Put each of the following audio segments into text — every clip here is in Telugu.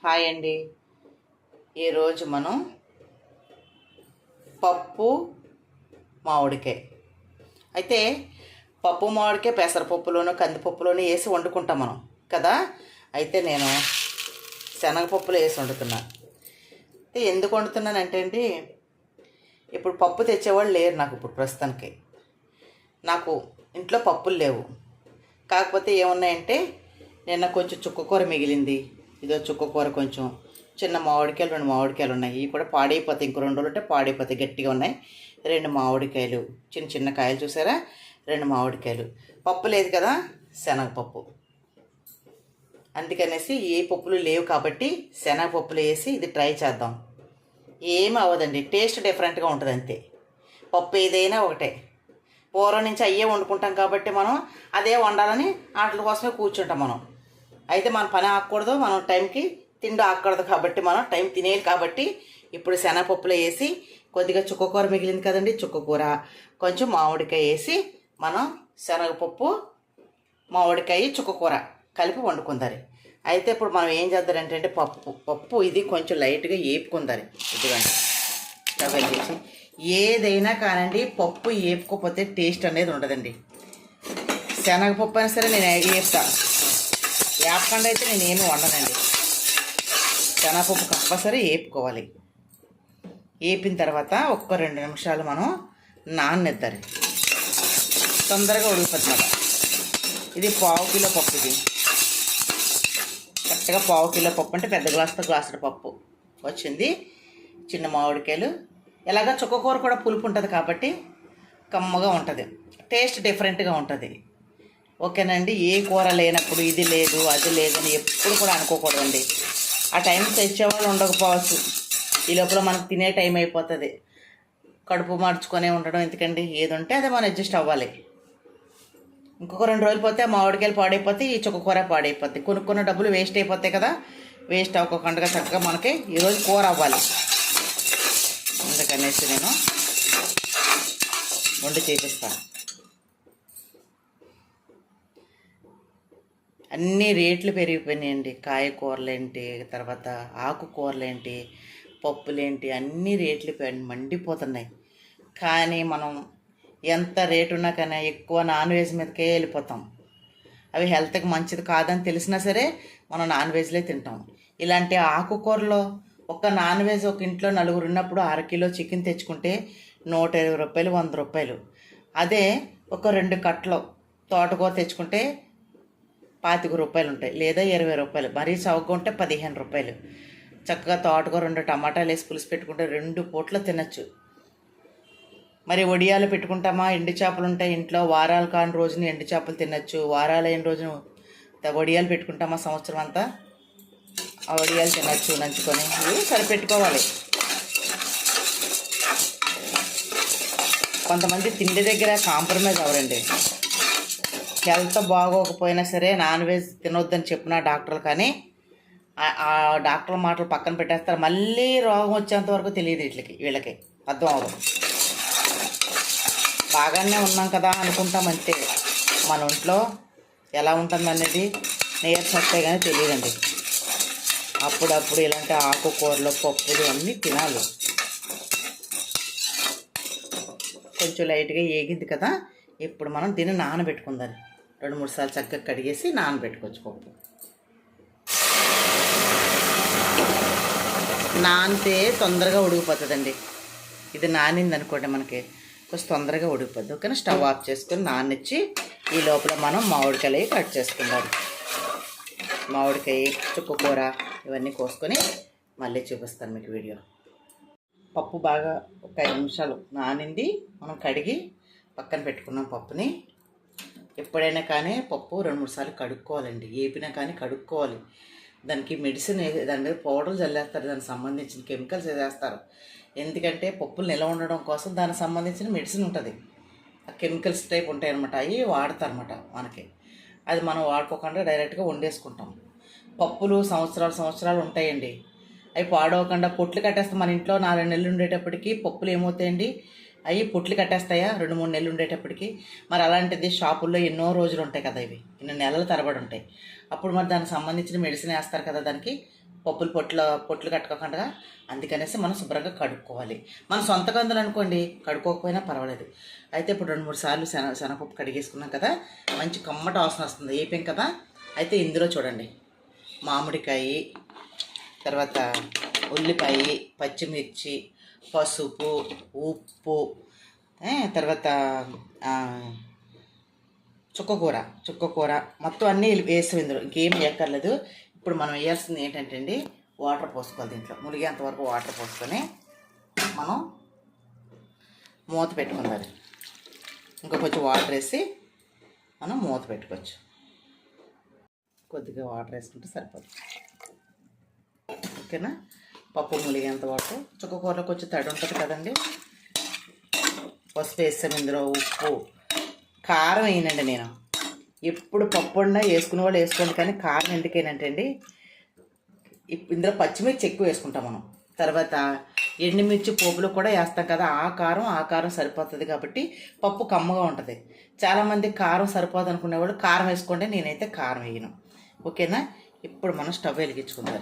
హాయ్ అండి. ఈరోజు మనం పప్పు మామిడికాయ అయితే పప్పు మామిడికాయ పెసరపప్పులోను కందిపప్పులోను వేసి వండుకుంటాం మనం కదా. అయితే నేను శనగపప్పులో వేసి వండుతున్నాను. అయితే ఎందుకు వండుతున్నానంటే అండి, ఇప్పుడు పప్పు తెచ్చేవాళ్ళు లేరు నాకు. ఇప్పుడు ప్రస్తుతానికి నాకు ఇంట్లో పప్పులు లేవు. కాకపోతే ఏమున్నాయంటే, నిన్న కొంచెం చుక్కకూర మిగిలింది. ఇదో చుక్కకూర, కొంచెం చిన్న మామిడికాయలు, 2 మామిడికాయలు ఉన్నాయి. ఇవి కూడా పాడైపోతాయి, ఇంకో 2 రోజులు ఉంటే పాడైపోతాయి, గట్టిగా ఉన్నాయి. 2 మామిడికాయలు, చిన్న చిన్న కాయలు చూసారా, 2 మామిడికాయలు. పప్పు లేదు కదా, శనగపప్పు. అందుకనేసి ఏ పప్పులు లేవు కాబట్టి శనగపప్పులు వేసి ఇది ట్రై చేద్దాం. ఏమి అవ్వదండి, టేస్ట్ డిఫరెంట్గా ఉంటుంది అంతే. పప్పు ఏదైనా ఒకటే. పూర్వం నుంచి అయ్యే వండుకుంటాం కాబట్టి మనం అదే వండాలని వాటి కోసమే కూర్చుంటాం మనం. అయితే మన పని ఆగకూడదు, మనం టైంకి తిండి ఆగకూడదు కాబట్టి మనం టైం తినేయాలి. కాబట్టి ఇప్పుడు శనగపప్పులో వేసి, కొద్దిగా చుక్కకూర మిగిలింది కదండి, చుక్కకూర, కొంచెం మామిడికాయ వేసి మనం శనగపప్పు, మామిడికాయ, చుక్కకూర కలిపి వండుకుందారు. అయితే ఇప్పుడు మనం ఏం చేద్దారంటే, పప్పు ఇది కొంచెం లైట్గా వేపుకుందారు. ఇదిగోండి స్టవ్ చేసి. ఏదైనా కానండి, పప్పు వేపుకోకపోతే టేస్ట్ అనేది ఉండదండి. శనగపప్పు అయినా సరే నేను వేపుతా, వేపకుండా అయితే నేనేమి వండనండి. శనగపప్పు కంపల్సరీ వేపుకోవాలి. వేపిన తర్వాత ఒక్క 2 నిమిషాలు మనం నాననిద్దారు, తొందరగా ఉడికిపోతున్నమాట. ఇది 1/2 కిలో పప్పు. ఇది కరెక్ట్గా 1/2 కిలో పప్పు అంటే పెద్ద గ్లాసుడు పప్పు వచ్చింది. చిన్న మామిడికాయలు. ఎలాగా చుక్కకూర కూడా పులుపు ఉంటుంది కాబట్టి కమ్మగా ఉంటుంది, టేస్ట్ డిఫరెంట్గా ఉంటుంది. ఓకేనండి. ఏ కూర లేనప్పుడు ఇది లేదు అది లేదని ఎప్పుడు కూడా అనుకోకూడదండి. ఆ టైం తెచ్చేవాళ్ళు ఉండకపోవచ్చు, ఈ లోపల మనకు తినే టైం అయిపోతుంది. కడుపు మార్చుకొనే ఉండడం ఎందుకండి, ఏది ఉంటే అదే మనం అడ్జస్ట్ అవ్వాలి. ఇంకొక 2 రోజులు పోతే మామిడికాయలు పాడైపోతే ఈ చుక్కకూర పాడైపోద్ది. కొనుక్కున్న డబ్బులు వేస్ట్ అయిపోతాయి కదా. వేస్ట్ అవ్వకుండా చక్కగా మనకి ఈరోజు కూర అవ్వాలి. అందుకనేసి నేను వండి చేపిస్తాను. అన్ని రేట్లు పెరిగిపోయినాయండి. కాయకూరలేంటి, తర్వాత ఆకుకూరలేంటి, పప్పులేంటి, అన్ని రేట్లు మండిపోతున్నాయి. కానీ మనం ఎంత రేటు ఉన్నా కానీ ఎక్కువ నాన్ వెజ్ మీదకే వెళ్ళిపోతాం. అవి హెల్త్కి మంచిది కాదని తెలిసినా సరే మనం నాన్ వెజ్లే తింటాం. ఇలాంటి ఆకుకూరలో ఒక నాన్ వెజ్, ఒక ఇంట్లో 4 ఉన్నప్పుడు 1/2 కిలో చికెన్ తెచ్చుకుంటే 120 రూపాయలు, 100 రూపాయలు. అదే ఒక 2 కట్టలు తోటకూర తెచ్చుకుంటే 25 రూపాయలు ఉంటాయి, లేదా 20 రూపాయలు. మరీ చౌకగా ఉంటే 15 రూపాయలు. చక్కగా తోటకూర 2 టమాటాలు వేసి పులుసు పెట్టుకుంటే 2 పూట్ల తినచ్చు. మరి వడియాలు పెట్టుకుంటామా, ఎండు చేపలు ఉంటాయి ఇంట్లో, వారాలు కాని రోజున ఎండు చేపలు తినచ్చు. వారాలు అయిన రోజున వడియాలు పెట్టుకుంటామా, సంవత్సరం అంతా ఆ వడియాలు తినచ్చు నంచుకొని. ఇవి సరిపెట్టుకోవాలి. కొంతమంది తిండి దగ్గర కాంప్రమైజ్ అవ్వరండి. హెల్త్ బాగోకపోయినా సరే నాన్ వెజ్ తినొద్దని చెప్పిన డాక్టర్లు, కానీ ఆ డాక్టర్ల మాటలు పక్కన పెట్టేస్తారు. మళ్ళీ రోగం వచ్చేంత వరకు తెలియదు వీళ్ళకి అర్థం అవ్వదు. బాగానే ఉన్నాం కదా అనుకుంటాం అంతే. మన ఒంట్లో ఎలా ఉంటుంది అనేది నేర్చొస్తే కానీ తెలియదండి. అప్పుడప్పుడు ఇలాంటి ఆకుకూరలు, పప్పులు అన్నీ తినాలి. కొంచెం లైట్గా ఏగింది కదా, ఇప్పుడు మనం దీన్ని నానబెట్టుకుందాం. 2-3 సార్లు చక్కగా కడిగేసి నానబెట్టుకోవచ్చు. పప్పు నానితే తొందరగా ఉడికిపోతుందండి. ఇది నానింది అనుకోండి మనకి కొంచెం తొందరగా ఉడికిపోద్ది. ఓకేనా. స్టవ్ ఆఫ్ చేసుకొని నానిచ్చి ఈ లోపల మనం మామిడికాయలు కట్ చేసుకుందాం. మామిడికాయ, చుక్కకూర ఇవన్నీ కోసుకొని మళ్ళీ చూపిస్తాను మీకు వీడియో. పప్పు బాగా ఒక 5 నిమిషాలు నానింది. మనం కడిగి పక్కన పెట్టుకున్నాం పప్పుని. ఎప్పుడైనా కానీ పప్పు 2-3 సార్లు కడుక్కోవాలండి. ఏపినా కానీ కడుక్కోవాలి. దానికి మెడిసిన్, దాని మీద పౌడర్లు చల్లేస్తారు, దానికి సంబంధించిన కెమికల్స్ వేస్తారు. ఎందుకంటే పప్పులు నిల్వ ఉండడం కోసం దానికి సంబంధించిన మెడిసిన్ ఉంటుంది. ఆ కెమికల్స్ టైప్ ఉంటాయి అన్నమాట. అవి వాడతారన్నమాట మనకి. అది మనం వాడుకోకుండా డైరెక్ట్గా వండేసుకుంటాం. పప్పులు సంవత్సరాలు ఉంటాయండి. అవి పాడవకుండా పొట్లు కట్టేస్తాం. మన ఇంట్లో 4 నెలలు ఉండేటప్పటికి పప్పులు ఏమవుతాయండి, అవి పొట్లు కట్టేస్తాయా 2-3 నెలలు ఉండేటప్పటికి. మరి అలాంటిది షాపుల్లో ఎన్నో రోజులు ఉంటాయి కదా, ఇవి ఎన్నో నెలల తరబడి ఉంటాయి. అప్పుడు మరి దానికి సంబంధించిన మెడిసిన్ వేస్తారు కదా, దానికి పప్పులు పొట్లు కట్టుకోకుండా. అందుకనేసి మనం శుభ్రంగా కడుక్కోవాలి. మన సొంత కందులు అనుకోండి కడుక్కోకపోయినా పర్వాలేదు. అయితే ఇప్పుడు 2-3 సార్లు శనగపప్పు కడిగేసుకున్నాం కదా, మంచి కమ్మట వాసన వస్తుంది, వేపాం కదా. అయితే ఇందులో చూడండి, మామిడికాయ, తర్వాత ఉల్లిపాయ, పచ్చిమిర్చి, పసుపు, ఉప్పు, తర్వాత చుక్కకూర మొత్తం అన్నీ వేసాం ఇందులో, ఇంకేం వేయక్కర్లేదు. ఇప్పుడు మనం వేయాల్సింది ఏంటంటే అండి, వాటర్ పోసుకోవాలి. దీంట్లో మునిగేంత వరకు వాటర్ పోసుకొని మనం మూత పెట్టుకుందాలి. ఇంకా కొంచెం వాటర్ వేసి మనం మూత పెట్టుకోవచ్చు. కొద్దిగా వాటర్ వేసుకుంటే సరిపోతుంది. ఓకేనా. పప్పు మునిగేంత వరకు. చుక్కకూరలో కొంచెం తడి ఉంటుంది కదండి. పసుపు వేస్తాం ఇందులో, ఉప్పు, కారం వేయనండి నేను. ఎప్పుడు పప్పు వండినా వేసుకునే వాళ్ళు వేసుకోండి, కానీ కారం ఎందుకేనంటే అండి, ఇందులో పచ్చిమిర్చి ఎక్కువ వేసుకుంటాం మనం. తర్వాత ఎండుమిర్చి పోపులు కూడా వేస్తాం కదా, ఆ కారం సరిపోతుంది కాబట్టి పప్పు కమ్మగా ఉంటుంది. చాలామంది కారం సరిపోదు అనుకునేవాళ్ళు కారం వేసుకోండి, నేనైతే కారం వేయను. ఓకేనా. ఇప్పుడు మనం స్టవ్ వెలిగించుకుందాం.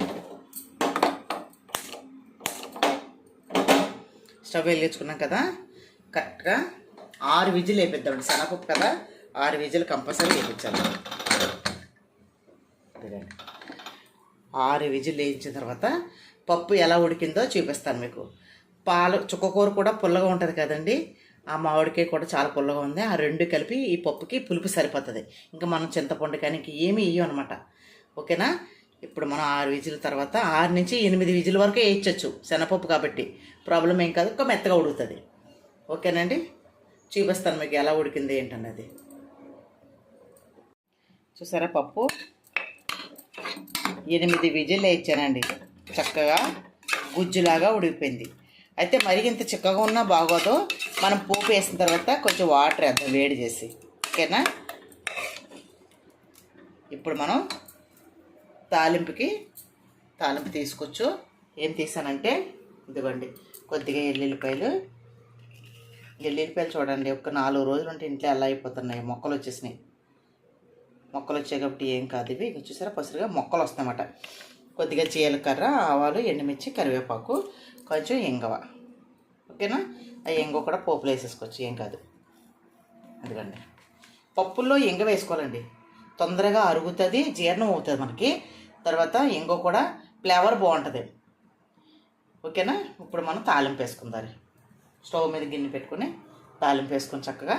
స్టవ్ వెలిగించుకున్నాం కదా, కరెక్ట్గా 6 విజిల్ వేపిద్దామండి. శనగపప్పు కదా, 6 విజిల్ కంపల్సరీ వేయించాలి. 6 విజిల్ వేయించిన తర్వాత పప్పు ఎలా ఉడికిందో చూపిస్తాను మీకు. చుక్కకూర కూడా పుల్లగా ఉంటుంది కదండి, ఆ మామిడికాయ కూడా చాలా పుల్లగా ఉంది. ఆ రెండు కలిపి ఈ పప్పుకి పులుపు సరిపోతుంది. ఇంకా మనం చింతపండు కానీ ఇంక ఏమీ వేయం అనమాట. ఓకేనా. ఇప్పుడు మనం 6 విజిల్ తర్వాత 6 నుంచి 8 విజిల్ వరకు వేయించవచ్చు. శనగపప్పు కాబట్టి ప్రాబ్లం ఏం కాదు, ఇంకా మెత్తగా ఉడుకుతుంది. ఓకేనండి. చూపిస్తాను మీకు ఎలా ఉడికింది ఏంటన్నది. చూసారా, పప్పు 8 విజిల్ వేయించానండి. చక్కగా గుజ్జులాగా ఉడికిపోయింది. అయితే మరి ఇంత చిక్కగా ఉన్నా బాగోదు. మనం పోపు వేసిన తర్వాత కొంచెం వాటర్ వేద్దాం వేడి చేసి. ఓకేనా. ఇప్పుడు మనం తాలింపు తీసుకోవచ్చు. ఏం తీసానంటే ఇదిగోండి, కొద్దిగా ఎల్లుల్లిపాయలు చూడండి. ఒక 4 రోజులు ఉంటే ఇంట్లో ఎలా అయిపోతున్నాయి, మొక్కలు వచ్చేసినాయి. మొక్కలు వచ్చాయి కాబట్టి ఏం కాదు ఇవి. చూసారా, పసురుగా మొక్కలు వస్తాయన్నమాట. కొద్దిగా జీలకర్ర, ఆవాలు, ఎండుమిర్చి, కరివేపాకు, కొంచెం ఇంగవ. ఓకేనా. ఆ ఇంగవ కూడా పోపులో వేసేసుకోవచ్చు, ఏం కాదు. అదిగండి, పప్పుల్లో ఇంగవ వేసుకోవాలండి, తొందరగా అరుగుతుంది, జీర్ణం అవుతుంది మనకి. తర్వాత ఇంగవ కూడా ఫ్లేవర్ బాగుంటుంది. ఓకేనా. ఇప్పుడు మనం తాలింపు వేసుకుందాం. స్టవ్ మీద గిన్నె పెట్టుకుని తాలింపు వేసుకొని చక్కగా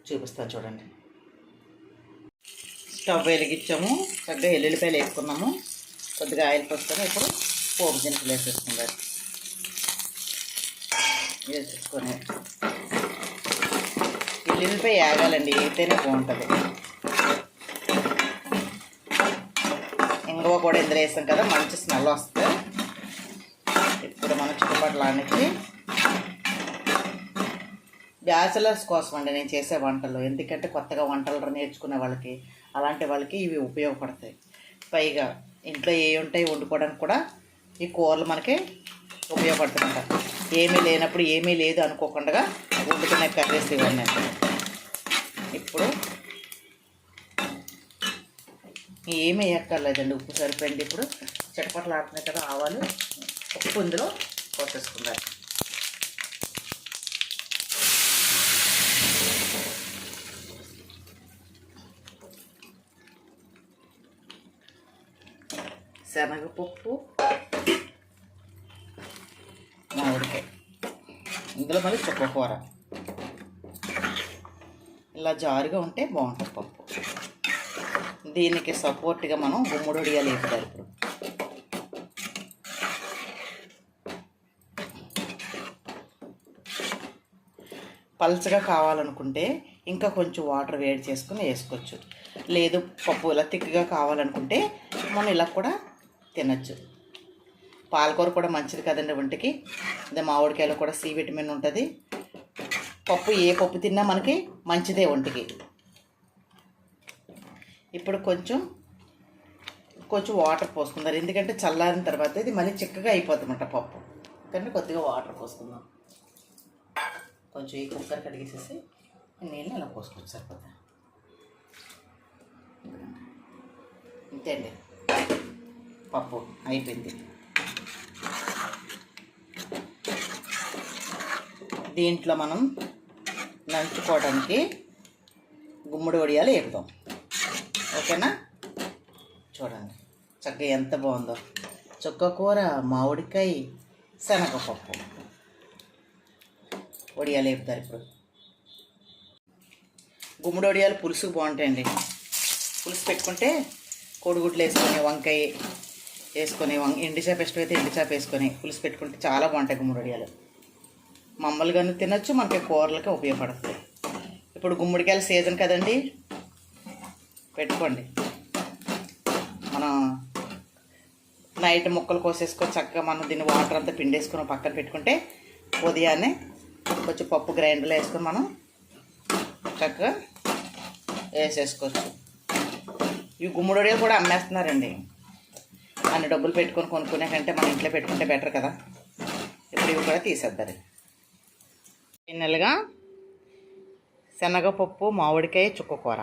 చూపిస్తాను చూడండి. స్టవ్ వెలిగించాము, చక్కగా ఎల్లుల్లిపాయలు వేసుకున్నాము, కొద్దిగా ఆయిల్ పోసుకొని ఇప్పుడు పోపు దినుసులు వేసేసుకుందాం. వేసేసుకొని ఎల్లుల్లిపాయ వేగాలండి, వేస్తేనే బాగుంటుంది. ఇంగువ కూడా ఇందులో వేసాం కదా, మంచి స్మెల్ వస్తుంది. ఇప్పుడు మనం చుట్టుపక్కల ఆనిచ్చి బ్యాచిలర్స్ కోసం అండి నేను చేసే వంటలు. ఎందుకంటే కొత్తగా వంటలు నేర్చుకునే వాళ్ళకి, అలాంటి వాళ్ళకి ఇవి ఉపయోగపడతాయి. పైగా ఇంట్లో ఏ ఉంటాయి వండుకోవడానికి కూడా ఈ కూరలు మనకి ఉపయోగపడుతుంటాయి. ఏమీ లేనప్పుడు ఏమీ లేదు అనుకోకుండా వండుకునే కర్రీస్ ఇవన్నీ. ఇప్పుడు ఏమీ వేయక్కర్లేదండి, ఉప్పు సరిపోయింది. ఇప్పుడు చిటపట్లు ఆడుతున్నాయి కదా ఆవాలు, ఉప్పు ఇందులో పోసేసుకుందాం. శనగపప్పు, మామిడికాయ, ఇందులో మళ్ళీ చుక్కకూర. ఇలా జారుగా ఉంటే బాగుంటుంది పప్పు. దీనికి సపోర్ట్గా మనం గుమ్మడి వడియాలు వేస్తారు. ఇప్పుడు పల్చగా కావాలనుకుంటే ఇంకా కొంచెం వాటర్ వేడి చేసుకుని వేసుకోవచ్చు. లేదు పప్పు ఇలా తిక్కుగా కావాలనుకుంటే మనం ఇలా కూడా తినచ్చు. పాలకూర కూడా మంచిది కదండి ఒంటికి. అదే మామిడికాయలో కూడా సి విటమిన్ ఉంటుంది. పప్పు ఏ పప్పు తిన్నా మనకి మంచిదే ఒంటికి. ఇప్పుడు కొంచెం వాటర్ పోసుకుందాం, ఎందుకంటే చల్లారిన తర్వాత ఇది మళ్ళీ చిక్కగా అయిపోతుందన్నమాట పప్పు. కానీ కొద్దిగా వాటర్ పోసుకుందాం. కొంచెం ఈ కుక్కర్ కడిగేసేసి నీళ్ళు అలా పోసుకోవచ్చు, సరిపోతుంది. అంతే అండి. పప్పు అయిపోయింది. దీంట్లో మనం నంచుకోవడానికి గుమ్మడి వడియాలు వేపుదాం. ఓకేనా? చూడండి చక్కగా ఎంత బాగుందో. చుక్కకూర, మామిడికాయ, శనగపప్పు వడియాలు వేపుతారు. ఇప్పుడు గుమ్మడి వడియాలు పులుసు బాగుంటాయండి. పులుసు పెట్టుకుంటే కోడిగుడ్లు వేసుకొని, వంకాయ వేసుకొని, ఎండి చేప ఇష్టమైతే ఎండి చేప వేసుకొని పులుసు పెట్టుకుంటే చాలా బాగుంటాయి గుమ్మడి వడియాలు. మామూలుగానే తినచ్చు, మనకి కూరలకి ఉపయోగపడుతుంది. ఇప్పుడు గుమ్మడికాయల సీజన్ కదండి, పెట్టుకోండి. మనం నైట్ ముక్కలు కోసేసుకొని చక్కగా మనం దీన్ని వాటర్ అంతా పిండేసుకొని పక్కన పెట్టుకుంటే ఉదయాన్నే కొంచెం పప్పు గ్రైండర్లో వేసుకొని మనం చక్కగా వేసేసుకోవచ్చు. ఈ గుమ్మడి వడియాలు కూడా అమ్మేస్తున్నారండి. అన్ని డబ్బులు పెట్టుకొని కొనుక్కునే కంటే మన ఇంట్లో పెట్టుకుంటే బెటర్ కదా. ఇప్పుడు ఇవి కూడా తీసేద్దారు. ఫైనల్గా శనగపప్పు, మామిడికాయ, చుక్కకూర,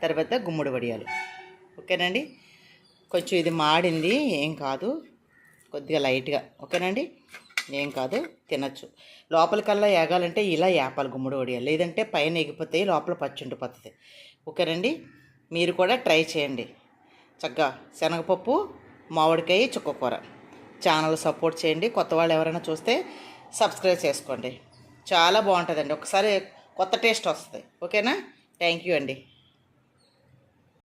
తర్వాత గుమ్మడి వడియాలు. ఓకేనండి? కొంచెం ఇది మాడింది, ఏం కాదు, కొద్దిగా లైట్గా. ఓకేనండి? ఏం కాదు, తినచ్చు. లోపలికల్లా ఏగాలంటే ఇలా ఏపాలి గుమ్మడి వడియాలు, లేదంటే పైన ఎగిపోతాయి, లోపల పచ్చి ఉండిపోతుంది. ఓకేనండి? మీరు కూడా ట్రై చేయండి. చక్కగా శనగపప్పు, మామిడికాయ, చుక్కకూర ఛానల్ సపోర్ట్ చేయండి. కొత్త వాళ్ళు ఎవరైనా చూస్తే సబ్స్క్రైబ్ చేసుకోండి. చాలా బాగుంటుందండి. ఒకసారి కొత్త టేస్ట్ వస్తుంది. ఓకేనా? థ్యాంక్ యూ అండి.